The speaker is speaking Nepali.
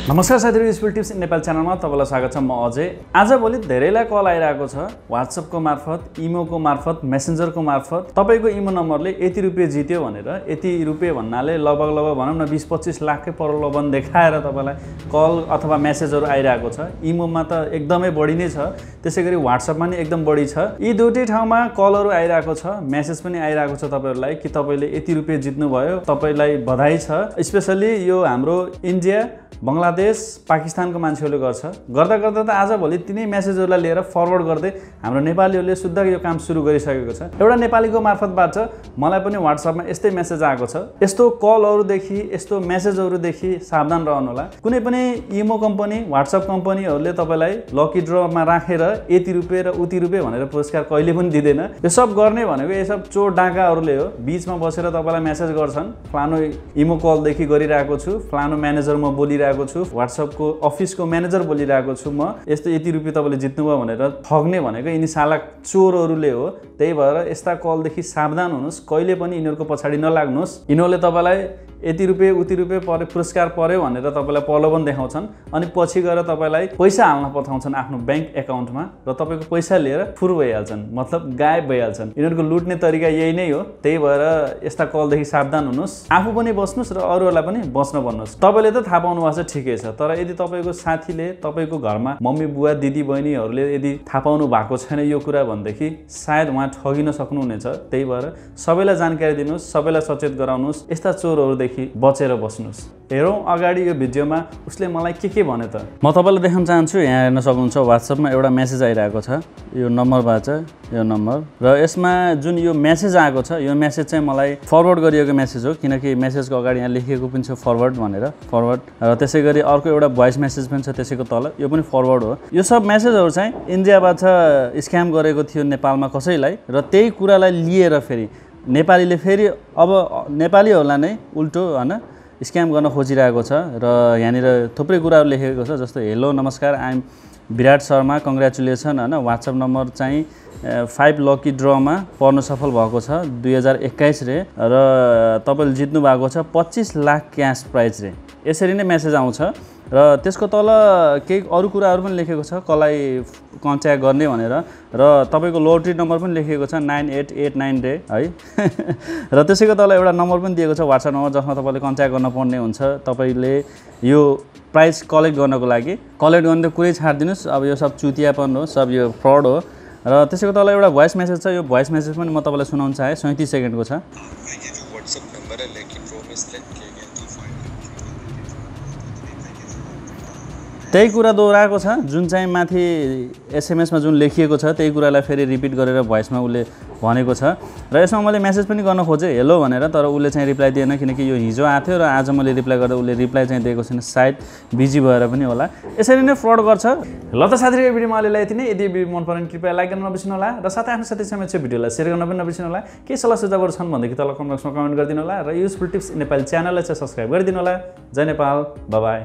नमस्कार साथीहरु, युजफुल टिप्स इन नेपाल च्यानलमा तपाईलाई स्वागत छ। म अजय। आजभोलि धेरैलाई कल आइरहेको छ WhatsApp को मार्फत, IMO को मार्फत, मेसेन्जर को मार्फत। तपाईको IMO नम्बरले यति रुपैयाँ जित्यो भनेर, यति रुपैयाँ भन्नाले लगभग भनौं न 20-25 लाखकै प्रलोभन देखाएर तपाईलाई कल अथवा मेसेजहरु आइरहेको छ। IMO मा त एकदमै बढी नै छ, त्यसैगरी WhatsApp मा नि एकदम बढी छ। यी दुईटै ठाउँमा कलहरु आइरहेको छ, मेसेज पनि आइरहेको छ तपाईहरुलाई कि तपाईले यति रुपैयाँ जित्नु भयो, तपाईलाई बधाई छ। स्पेशली यो हाम्रो इन्डिया, बंगलादेश, पाकिस्तानको मान्छेहरूले गर्दा गर्दा त आजभोलि तिनै मेसेजहरुलाई लिएर फरवर्ड गर्दै हाम्रो नेपालीहरूले शुद्ध यो काम सुरु गरिसकेको छ। एउटा नेपालीको मार्फतबाट मलाई पनि WhatsApp मा यस्तै मेसेज आएको छ। यस्तो कलहरुदेखि, यस्तो मेसेजहरुदेखि सावधान रहनु होला। कुनै पनि IMO कम्पनी, WhatsApp कम्पनीहरूले तपाईलाई लकी ड्रमा राखेर यति रुपैयाँ र उति रुपैयाँ भनेर पुरस्कार कहिले पनि दिदैन। यो सब गर्ने भनेको यो सब चोर डाकाहरूले हो। बीचमा बसेर तपाईलाई मेसेज गर्छन्, फलानो IMO कल देखि गरिरहेको छु, फलानो म्यानेजर म बोलिरहेको छु, WhatsApp को अफिसको म्यानेजर बोलिरहेको छु, म यस्तो यति रुपैयाँ तपाईले जित्नुभयो भनेर ठग्ने भनेको यिनी साला चोरहरूले हो। त्यही भएर यस्ता कलदेखि सावधान हुनुस्, कहिले पनि यिनीहरुको पछाडी नलाग्नुस्। यिनीहरुले तपाईलाई यति रुपैयाँ उति रुपैयाँ पुरस्कार पर्यो भनेर तपाईलाई प्रलोभन देखाउँछन् अनि पछि गएर तपाईलाई पैसा हाल्न पठाउँछन् आफ्नो बैंक एकाउन्टमा र तपाईको पैसा लिएर फुर भइहाल्छन्, मतलब गायब भइहाल्छन्। यिनीहरुको लुट्ने तरिका यही नै हो। त्यही भएर यस्ता कलदेखि सावधान हुनुस्, आफू पनि बस्नुस् र अरूहरूलाई पनि बस्न भन्नुस्। तपाईले त थाहा पाउनु भएको छ ठिकै छ, तर यदि तपाईको साथीले, तपाईको घरमा मम्मी बुवा दिदी बहिनीहरूले यदि थाहा पाउनु भएको छैन यो कुरा भनेदेखि सायद उहाँ ठगिन सक्नुहुनेछ। त्यही भएर सबैलाई जानकारी दिनुस्, सबैलाई सचेत गराउनुस्, यस्ता चोरहरूदेखि बचेर बस्नुस्। हेरौं अगाडि यो भिडियोमा उसले मलाई के भन्यो त। म तपाईलाई देखाउन चाहन्छु। यहाँ हेर्न सक्नुहुन्छ WhatsApp मा एउटा मेसेज आइरहेको छ, यो नम्बरबाट, यो नम्बर, र यसमा जुन यो मेसेज आएको छ, यो मेसेज चाहिँ मलाई फरवर्ड गरिएको मेसेज हो, किनकि मेसेजको अगाडि यहाँ लेखिएको पनि छ फरवर्ड भनेर, फरवर्ड। र त्यसैगरी अर्को एउटा भोइस मेसेज पनि छ त्यसैको तल, यो पनि फरवर्ड हो। यो सब मेसेजहरु चाहिँ इन्डियाबाट स्क्याम गरेको थियो नेपालमा कसैलाई, र त्यही कुरालाई लिएर फेरि नेपालीले फेरि अब नेपालीहरूलाई नै उल्टो हैन स्क्याम गर्न खोजिरहेको छ। र यहाँनिर थुप्रै कुराहरु लेखेको छ, जस्तो हेलो नमस्कार, I am Virat Sharma, congratulation हैन, WhatsApp नम्बर चाहिँ 5 लकी ड्रमा पर्न सफल भएको छ 2021 रे, र तपाईले जित्नु भएको छ 25 लाख क्याश प्राइज रे। यसरी नै मेसेज आउँछ र त्यसको तल केही अरु कुराहरु पनि लेखेको छ, कसलाई कन्ट्याक्ट गर्ने भनेर, र तपाईको लोटरी नम्बर पनि लेखेको छ 9889 रे है। र त्यसैको तल एउटा नम्बर पनि दिएको छ, WhatsApp नम्बर, जसमा तपाईले कन्ट्याक्ट गर्न पर्ने हुन्छ। तपाईले यो प्राइज कलेक्ट गर्नको लागि कलेक्ट गर्ने कुरै छाड्दिनुस्। अब यो सब चुतियापन हो, सब यो फ्रड हो। र त्यसैको तल एउटा भोइस मेसेज छ, यो भोइस मेसेज पनि म तपाईलाई सुनाउन चाहे, 37 सेकेन्डको छ। त्यही कुरा दोहोऱ्याएको छ, जुन चाहिँ माथि SMS मा जुन लेखिएको छ त्यही कुरालाई फेरि रिपिट गरेर भोइसमा उले भनेको छ। र यसमा मैले मेसेज पनि गर्न खोजेँ हेलो भनेर, तर उले चाहिँ रिप्लाई दिएन, किनकि यो हिजो आथ्यो र आज मैले रिप्लाई गर्दा उले रिप्लाई चाहिँ दिएको छैन, सायद बिजी भएर पनि होला। यसरी नै फ्रड गर्छ। ल त साथीहरु, यो भिडियोमा अहिलेलाई यति नै। यदि भिडियो मन परेन कृपया लाइक गर्न नबिर्सनु होला, र साथै आफ्नो साथीसँग चाहिँ भिडियोलाई शेयर गर्न पनि नबिर्सनु होला। केही सल्लाह सुझावहरु छन् भनेदेखि तल कमेन्ट बक्समा कमेन्ट गरिदिनु होला, र युजफुल टिप्स इन नेपाल च्यानललाई चाहिँ सब्स्क्राइब गरिदिनु होला। जय नेपाल, बाइ बाइ।